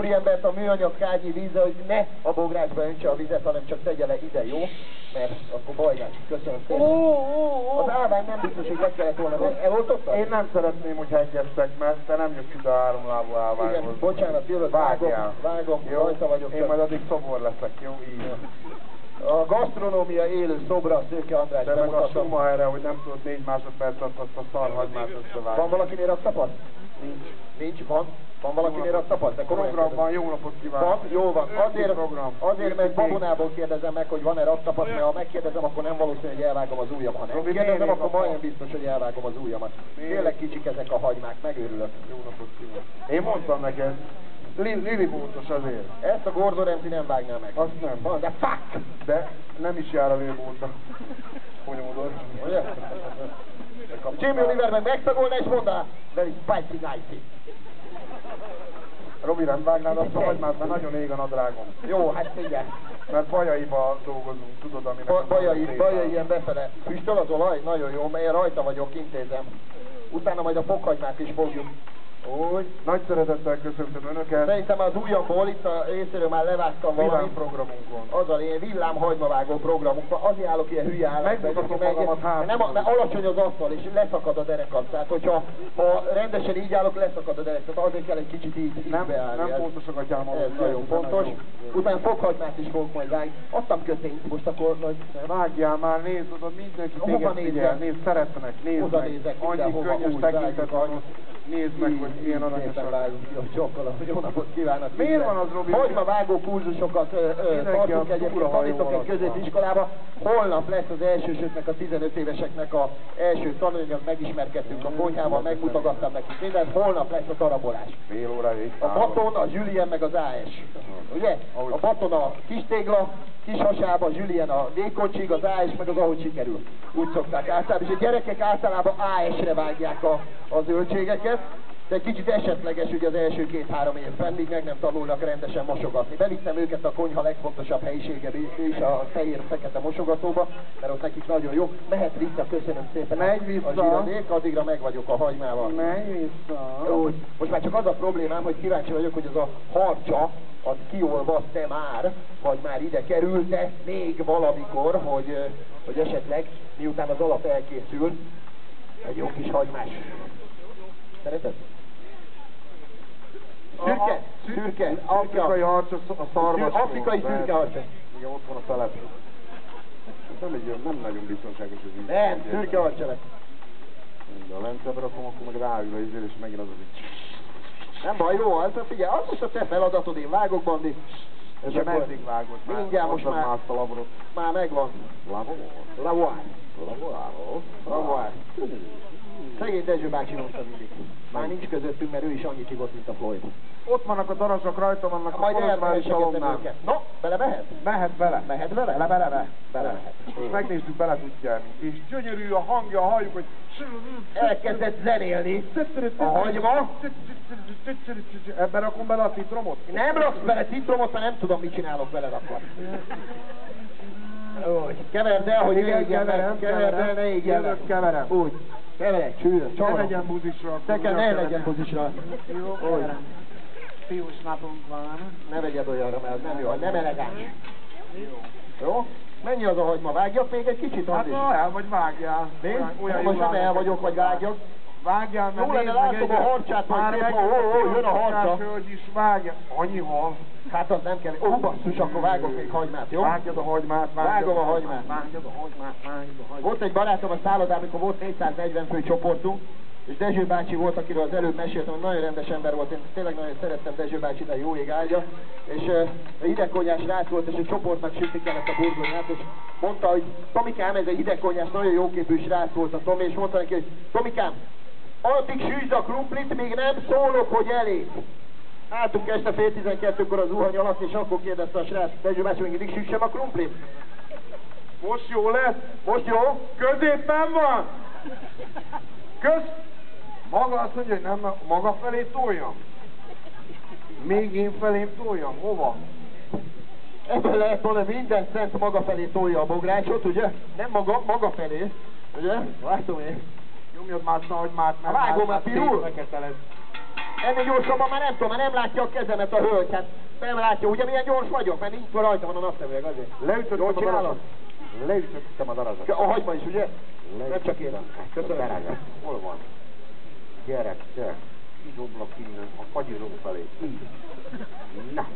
Úriembert a műanyag kárnyi vízre, hogy ne a bográsba öntse a vizet, hanem csak tegye le ide, jó? Mert akkor bajlás. Köszönöm szépen. Az állvány nem biztos, hogy meg kellett volna. Eloltottad? Én nem szeretném, hogy hegyeztek, mert te nem jössz ide a háromlábú állványhoz. Igen, bocsánat, jövök, vágom, rajta vagyok. Én majd addig szobor leszek, jó? Így. A gasztronómia élő szobra, Szőke András de meg a bemutatom. Schumacherre, hogy nem tudod 4 másodperc alatt azt a szarhagymát összevágni. Van valakinél raktapat? Nincs. Nincs? Van? Van valakinél raktapat? Programban jó napot kívánok. Van? Jó van. Azért mert Babonából kérdezem meg, hogy van-e raktapat, mert ha megkérdezem, akkor nem valószínű, hogy elvágom az ujjam. Ha nem kérdezem, akkor majdnem biztos, hogy elvágom az ujjamat. Tényleg kicsik ezek a hagymák, megőrülök. Jó napot kívánok. Én mondtam neked. Lili bótos azért. Ezt a Gordon Ramsay nem vágná meg. Azt nem. Van, de fuck! De nem is jár a Lili bóta. Honyódod. Ugye? Jamie Oliver meg megszagolna és mondaná, very spicy icy. Robi, nem vágnád azt a hagymát, mert nagyon ég a nadrágom. Jó, hát figyelj. Mert bajaiba dolgozunk, tudod, aminek... Bajai ilyen befele. Füstöl az olaj? Nagyon jó, mert én rajta vagyok, intézem. Utána majd a fokhagymát is fogjuk. Úgy. Nagy szeretettel köszöntöm Önöket. Szerintem az ujjamból itt a részéről már levágtam valamit. Villám programunk van. Az a lényeg, villám hagymavágó programunk van. Azért állok ilyen hülye állapotban. Megmutatom magamat hátul. Mert alacsony az asztal és leszakad a derekam. Tehát hogyha rendesen így állok, leszakad a derek. Tehát azért kell egy kicsit így beállni. Nem fontos a gatyám. Ez nagyon fontos. Utána fokhagymát is fogok majd vágni. Adtam kötényt most akkor nagy... Vágjál már, nézd oda, mindenki téged figyel. Nézd, szeretnek, nézd oda meg. nézek, Annyi könnyes tekintet van. Nézd meg, hogy ilyen aranyosan vágunk. Jó napot kívánok! Miért van az, Robi? Hagymavágó kurzusokat tartunk egyébként, tanítok egy középiskolába. Holnap lesz az elsősöknek, a 15 éveseknek az első tananyag, megismerkedtünk a konyhával, megmutogattam nekik mindent. Holnap lesz a darabolás. Fél óráig. A baton, a Julien meg az AS. Ugye? A baton a kis tégla, kis hasába, Julien a vékoncsig, az AS meg az ahogy sikerül. Úgy szokták általában, és a gyerekek általában AS-re vágják a zöldségeket. De egy kicsit esetleges ugye az első 2-3 évben, míg meg nem tanulnak rendesen mosogatni. Bevittem őket a konyha legfontosabb helyisége is, a fehér-fekete mosogatóba, mert ott nekik nagyon jó. Mehet vissza, köszönöm szépen. Megy vissza. A zsiradék, addigra meg vagyok a hagymával. Menj vissza. Úgy. Most már csak az a problémám, hogy kíváncsi vagyok, hogy az a harcsa, az kiolvaszt-e már, vagy már ide került-e még valamikor, hogy esetleg miután az alap elkészül, egy jó kis hagymás. Szereted? Szürke. Afrikai harcsa, a szarvasról. Afrikai szürke harcsa. Igen, ott van a telep. Nem nagyon biztonságos az így. Nem, szürke harcsa lesz. De a lencebe rakom, akkor meg ráül a izél, és megint az így. Nem baj, jó, hát figyelj, az most a te feladatod, én vágok, Bandi. És meddig vágod? Mindjárt most már. Azt a laborot. Már megvan. Lavoár. Szegény Dezső bácsi mondta mindig. Már nincs közöttünk, mert ő is annyit hívott, mint a Floyd. Ott vannak a darasak, rajta vannak majd a Kolozsvári salonnán. No, bele mehet? Mehet bele. Mehet bele? Bele mehet. Most megnézzük, bele tudja. És gyönyörű a hangja, halljuk, hogy... Elkezdett zenélni. A hagyma. Ebben rakom bele a citromot? Nem raksz bele citromot, mert nem tudom, mit csinálok vele akkor. Úgy. Keverd el, hogy égjen meg. Keverd el, ne égjen meg. Keverem. Úgy. Keverek, csűrök, Ne legyen buzisra. Ne legyen buzisra. Jó, Fiús napunk van. Ne vegyed olyanra, mert nem jó, nem elegáns. Jó? Mennyi az a hagyma? Vágjak még egy kicsit, hát Andis? el vagy vágjál. Most nem el vagyok, vagy vágjak. Vágjál, mert jó lenne, látom a harcsát, majd szép, jön a harcsa. Föld is vágja. Annyi hal. Hát az nem kell. Ó, basszus, akkor vágok még hagymát, jó? Vágjad a hagymát, vágom a hagymát. Vágjad a hagymát. Volt egy barátom a szállodán, amikor volt 440 fő csoportunk, és Dezső bácsi volt, akiről az előbb meséltem, hogy nagyon rendes ember volt, én tényleg nagyon szerettem Dezső bácsit, de jó ég áldja, és hidegkonyás rác volt, és a csoportnak sütni kellett a burgonyát, és mondta, hogy Tomikám, ez egy hidegkonyás, nagyon jóképű srác volt a Tomi, és mondta neki, hogy Tomikám, addig süsd a krumplit, még nem szólok, hogy elég. Álltunk este fél 12-kor az zuhany alatt, és akkor kérdezte a srác, Dezső bácsi, még mindig süssem a krumplit? Most jó lesz? Most jó? Középen van! Maga azt mondja, hogy nem maga felé toljam? Még én felém toljam? Hova? Ebből lehet mondani, minden szent maga felé tolja a bográcsot, ugye? Nem maga felé, ugye? Látom én. Nyomjad már, hogy már vágom már, pirul! Ennél gyorsabban már nem tudom, már nem látja a kezemet a hölgy, hát nem látja, ugye milyen gyors vagyok, mert nincs rajta van a napszemüveg azért. Leütöttem a csinálod? darazsat. Leütöttem a darazsat. A hagyma is, ugye? Nem csak én. Köszönöm. Darazsat. Hol van? Gyerek, gyerek. Így oblak innen, a fagyizunk felé. Így. Na.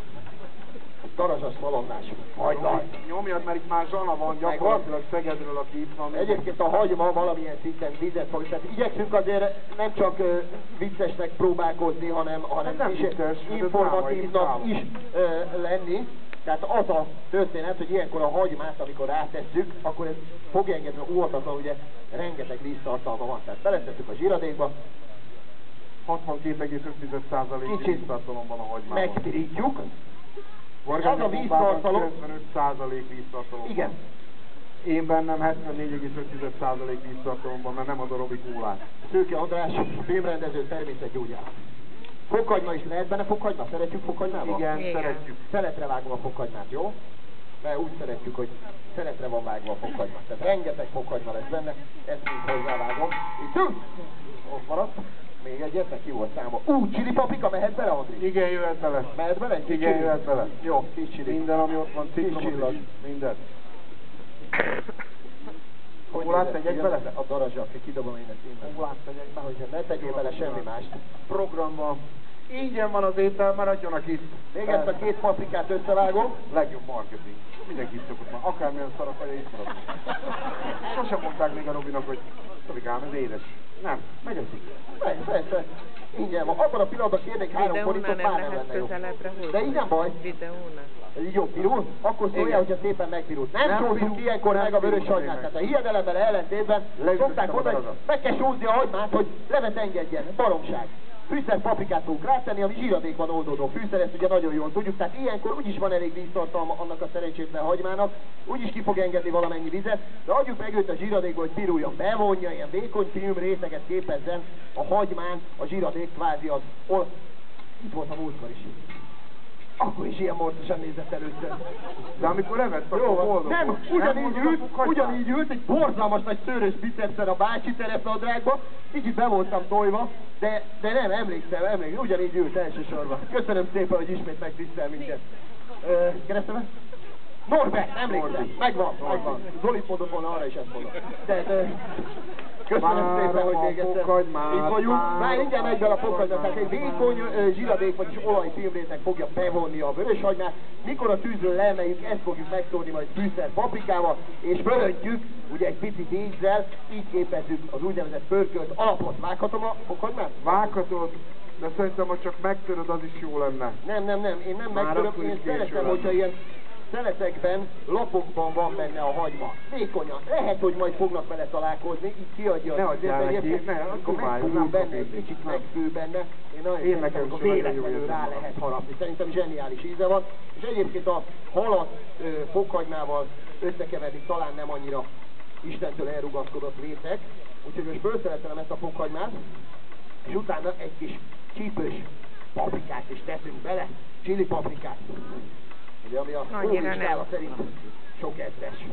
Darazsas szalonnás. Hagylaj. Nyomjad, mert itt már zsana van, gyakorlatilag Szegedről, aki itt van. Egyébként a hagyma valamilyen szinten vizet fog, tehát igyekszünk azért nem csak viccesnek próbálkozni, hanem nem is vicces, informatívnak is lenni. Tehát az a történet, hogy ilyenkor a hagymát, amikor rátesszük, akkor ez fog engedni, óvatatlan, ugye rengeteg víztartalma van. Tehát beletesszük a zsíradékba, 62,5% víztartalom van a hagymában. megpirítjuk. Az a víztartalom... 95% víztartalom. Igen. Én bennem 74,5% víztartalom van, mert nem ad a Robi kólát. Szőke András, filmrendező, természetgyógyász. Fokhagyma is lehet benne, fokhagyma? Szeretjük fokhagymával? Igen, szeretjük. Szeletre vágom a fokhagymát, jó? Mert úgy szeretjük, hogy szeletre van vágva a fokhagyma. Tehát rengeteg fokhagyma lesz benne, ezt mind hozzávágom. Itt ott maradt. Még egyet, meg ki volt számba. Csili paprika mehet bele, Andri? Igen, jöhet bele. Mehet bele? Igen, jöhet bele. Jó, kis csili. Minden, ami ott van, citromot is, minden. Kólát tegyek bele? A darazsat, kidobom én ezt innen. Kólát tegyek bele. Hogyha ne tegyél bele semmi mást. Program van. Ingyen van az étel, maradjanak itt. Még ezt a két paprikát összevágom. Legjobb marketing. Mindenki itt szokott már. Akármilyen szarakaja itt maradnak. Sosem mondták még a Robinak, hogy Robikám, ez édes. Nem, megeszik. Persze. Ingyen van. Abban a pillanatban kérnék 3 forintot, már nem lenne jó. De így nem baj. Ez így jó, pirul? Akkor szóljál, hogyha szépen megpirult. Nem sózzuk ilyenkor meg a vörös hagymát. Tehát a hiedelemmel ellentétben szokták mondani, hogy meg kell sózni a hagymát, hogy levet engedjen. Baromság. Fűszer paprikát fogunk rátenni, ami zsíradékban oldódó fűszer, ezt ugye nagyon jól tudjuk, tehát ilyenkor úgyis van elég víztartalma annak a szerencsétlen hagymának, úgyis ki fog engedni valamennyi vizet, de adjuk meg őt a zsíradékba, hogy piruljon, bevonja, ilyen vékony film részeget képezzen a hagymán, a zsíradék kvázi az, itt volt a múltkor is. Akkor is ilyen morcosan nézett először. De amikor evett, akkor boldog. Nem, ugyanígy ült egy borzalmas nagy szőrös bicepszer a bácsi terepnadrágba, kicsit be voltam tojva, de nem, emlékszem, ugyanígy ült elsősorban. Köszönöm szépen, hogy ismét megtisztel minket. Kereszteme? Norbert, emlékszem, megvan. Zoli mondott volna, arra is ezt mondom. Köszönöm szépen, hogy még egyszer itt vagyunk. Már ingyen megy bele a fokhagymát, tehát egy vékony zsíradék, vagyis olajfilmréteg fogja bevonni a vöröshagymát. Mikor a tűzről leemeljük, ezt fogjuk megszórni majd fűszer paprikával, és fölöntjük, ugye egy picit ízzel, így képezzük az úgynevezett pörkölt alapot. Vághatom a fokhagymát? Vághatod, de szerintem, ha csak megtöröd, az is jó lenne. Nem, én nem megtöröm, én szeretem, hogyha ilyen szeletekben, lapokban van benne a hagyma. Vékonyan. Lehet, hogy majd fognak vele találkozni, így kiadja az egyébként, akkor megfúl benne, egy kicsit megfül benne. Én nagyon szeretem, amikor véletlenül rá lehet harapni. Szerintem zseniális íze van. És egyébként a halat fokhagymával összekeverni talán nem annyira Istentől elrugaszkodott réteg. Úgyhogy most felszeletelem ezt a fokhagymát, és utána egy kis csípős paprikát is teszünk bele, chili paprikát. Ugye, ami a hólistála szerint sok ezres.